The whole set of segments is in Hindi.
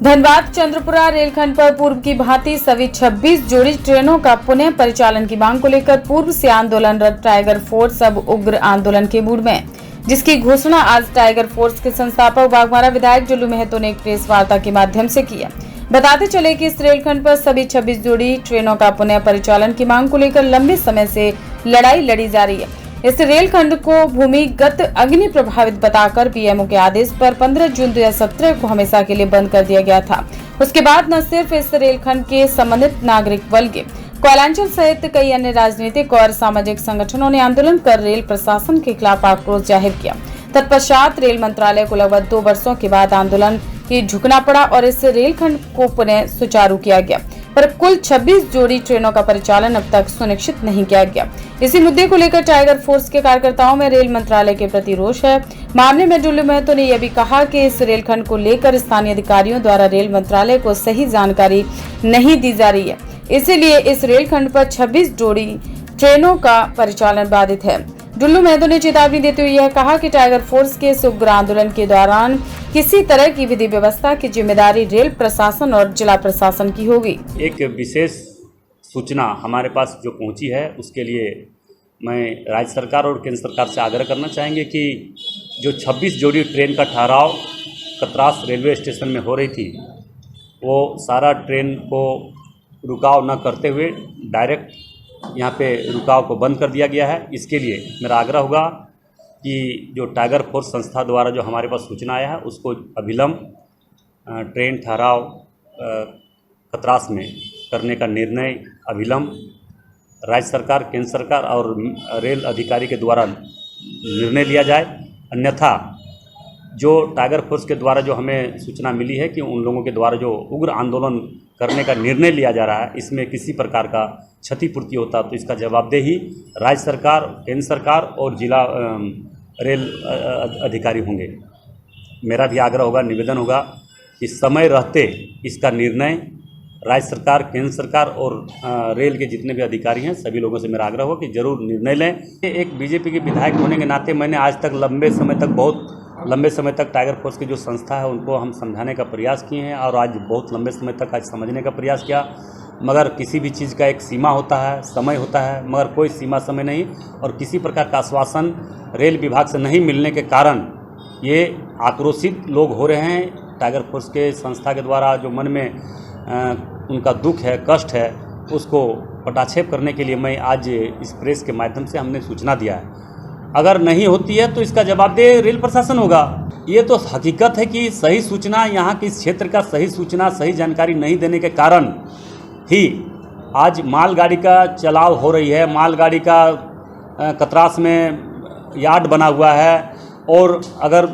धनबाद चंद्रपुरा रेलखंड पर पूर्व की भांति सभी 26 जोड़ी ट्रेनों का पुनः परिचालन की मांग को लेकर पूर्व से आंदोलनरत टाइगर फोर्स अब उग्र आंदोलन के मूड में, जिसकी घोषणा आज टाइगर फोर्स के संस्थापक बाघमारा विधायक जुल्लू महतो ने एक प्रेस वार्ता के माध्यम से किया। बताते चले कि इस रेलखंड पर सभी 26 जोड़ी ट्रेनों का पुनः परिचालन की मांग को लेकर लंबे समय से लड़ाई लड़ी जा रही है। इस रेलखंड को भूमिगत अग्नि प्रभावित बताकर पीएमओ के आदेश पर 15 जून 2017 को हमेशा के लिए बंद कर दिया गया था। उसके बाद न सिर्फ इस रेलखंड के संबंधित नागरिक बल्कि कोयलांचल सहित कई अन्य राजनीतिक और सामाजिक संगठनों ने आंदोलन कर रेल प्रशासन के खिलाफ आक्रोश जाहिर किया। तत्पश्चात रेल मंत्रालय को लगभग 2 वर्षों के बाद आंदोलन की झुकना पड़ा और इस रेलखंड को पुनः सुचारू किया गया, पर कुल 26 जोड़ी ट्रेनों का परिचालन अब तक सुनिश्चित नहीं किया गया। इसी मुद्दे को लेकर टाइगर फोर्स के कार्यकर्ताओं में रेल मंत्रालय के प्रति रोष है। मामले में जुल्लू महतो ने यह भी कहा कि इस रेलखंड को लेकर स्थानीय अधिकारियों द्वारा रेल मंत्रालय को सही जानकारी नहीं दी जा रही है, इसीलिए इस रेलखंड पर 26 जोड़ी ट्रेनों का परिचालन बाधित है। जुल्लू महतो ने चेतावनी देते हुए यह कहा कि टाइगर फोर्स के इस उग्र आंदोलन के दौरान किसी तरह की विधि व्यवस्था की जिम्मेदारी रेल प्रशासन और जिला प्रशासन की होगी। एक विशेष सूचना हमारे पास जो पहुंची है, उसके लिए मैं राज्य सरकार और केंद्र सरकार से आग्रह करना चाहेंगे कि जो 26 जोड़ी ट्रेन का ठहराव कतरास रेलवे स्टेशन में हो रही थी, वो सारा ट्रेन को रुकाव न करते हुए डायरेक्ट यहाँ पे रुकाव को बंद कर दिया गया है। इसके लिए मेरा आग्रह होगा कि जो टाइगर फोर्स संस्था द्वारा जो हमारे पास सूचना आया है, उसको अविलंब ट्रेन ठहराव कतरास में करने का निर्णय अविलंब राज्य सरकार, केंद्र सरकार और रेल अधिकारी के द्वारा निर्णय लिया जाए। अन्यथा जो टाइगर फोर्स के द्वारा जो हमें सूचना मिली है कि उन लोगों के द्वारा जो उग्र आंदोलन करने का निर्णय लिया जा रहा है, इसमें किसी प्रकार का क्षतिपूर्ति होता तो इसका जवाबदेही राज्य सरकार, केंद्र सरकार और जिला रेल अधिकारी होंगे। मेरा भी आग्रह होगा, निवेदन होगा कि समय रहते इसका निर्णय राज्य सरकार, केंद्र सरकार और रेल के जितने भी अधिकारी हैं, सभी लोगों से मेरा आग्रह होगा कि जरूर निर्णय लें। एक बीजेपी के विधायक होने के नाते मैंने आज तक बहुत लंबे समय तक टाइगर फोर्स की जो संस्था है उनको हम समझाने का प्रयास किए हैं और आज बहुत लंबे समय तक आज समझने का प्रयास किया, मगर किसी भी चीज़ का एक सीमा होता है, समय होता है, मगर कोई सीमा समय नहीं और किसी प्रकार का आश्वासन रेल विभाग से नहीं मिलने के कारण ये आक्रोशित लोग हो रहे हैं। टाइगर फोर्स के संस्था के द्वारा जो मन में उनका दुख है, कष्ट है, उसको पटाक्षेप करने के लिए मैं आज इस प्रेस के माध्यम से हमने सूचना दिया है। अगर नहीं होती है तो इसका जवाबदेह रेल प्रशासन होगा। ये तो हकीकत है कि सही सूचना, यहाँ के इस क्षेत्र का सही सूचना, सही जानकारी नहीं देने के कारण ही आज मालगाड़ी का चलाव हो रही है। मालगाड़ी का कतरास में यार्ड बना हुआ है और अगर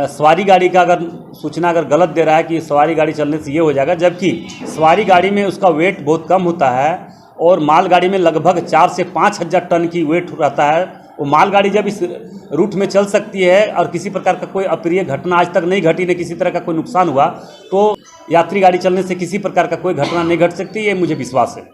सवारी गाड़ी का सूचना गलत दे रहा है कि सवारी गाड़ी चलने से ये हो जाएगा, जबकि सवारी गाड़ी में उसका वेट बहुत कम होता है और मालगाड़ी में लगभग 4 से 5 हज़ार टन की वेट रहता है। वो मालगाड़ी जब इस रूट में चल सकती है और किसी प्रकार का कोई अप्रिय घटना आज तक नहीं घटी, न किसी तरह का कोई नुकसान हुआ, तो यात्री गाड़ी चलने से किसी प्रकार का कोई घटना नहीं घट सकती, ये मुझे विश्वास है।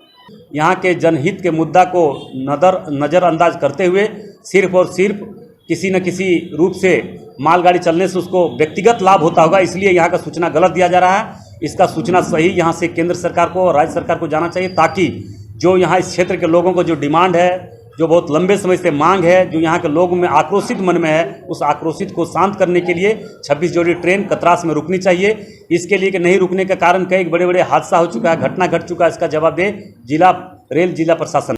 यहाँ के जनहित के मुद्दा को नज़रअंदाज करते हुए सिर्फ और सिर्फ किसी न किसी रूप से मालगाड़ी चलने से उसको व्यक्तिगत लाभ होता होगा, इसलिए यहाँ का सूचना गलत दिया जा रहा है। इसका सूचना सही यहाँ से केंद्र सरकार को और राज्य सरकार को जाना चाहिए, ताकि जो यहाँ इस क्षेत्र के लोगों को जो डिमांड है, जो बहुत लंबे समय से मांग है, जो यहाँ के लोगों में आक्रोशित मन में है, उस आक्रोशित को शांत करने के लिए 26 जोड़ी ट्रेन कतरास में रुकनी चाहिए। इसके लिए कि नहीं रुकने के कारण कई बड़े बड़े हादसा हो चुका है, घटना घट चुका है, इसका जवाबदेह जिला प्रशासन।